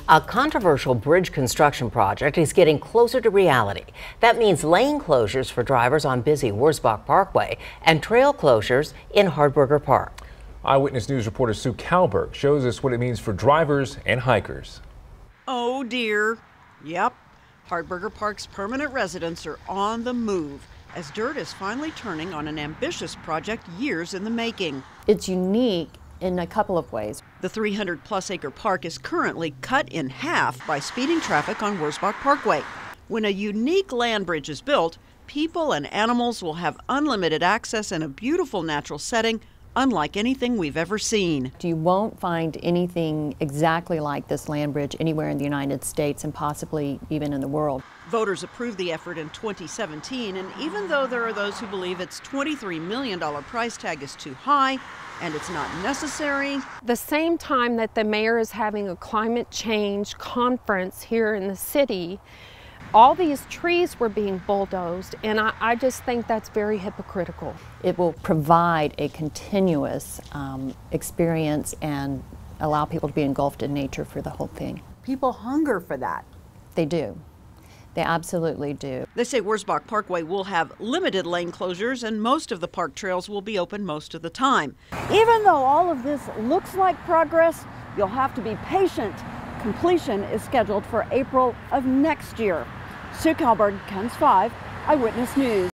A controversial bridge construction project is getting closer to reality. That means lane closures for drivers on busy Wurzbach Parkway and trail closures in Hardberger Park. Eyewitness News reporter Sue Kalberg shows us what it means for drivers and hikers. Oh dear. Yep. Hardberger Park's permanent residents are on the move as dirt is finally turning on an ambitious project years in the making. It's unique in a couple of ways. The 300-plus acre park is currently cut in half by speeding traffic on Wurzbach Parkway. When a unique land bridge is built, people and animals will have unlimited access in a beautiful natural setting, unlike anything we've ever seen. You won't find anything exactly like this land bridge anywhere in the United States and possibly even in the world. Voters approved the effort in 2017, and even though there are those who believe its $23 million price tag is too high and it's not necessary. The same time that the mayor is having a climate change conference here in the city, all these trees were being bulldozed, and I just think that's very hypocritical. It will provide a continuous experience and allow people to be engulfed in nature for the whole thing. People hunger for that. They do. They absolutely do. They say Wurzbach Parkway will have limited lane closures and most of the park trails will be open most of the time. Even though all of this looks like progress, you'll have to be patient. Completion is scheduled for April of next year. Sue Kalberg, KENS 5, Eyewitness News.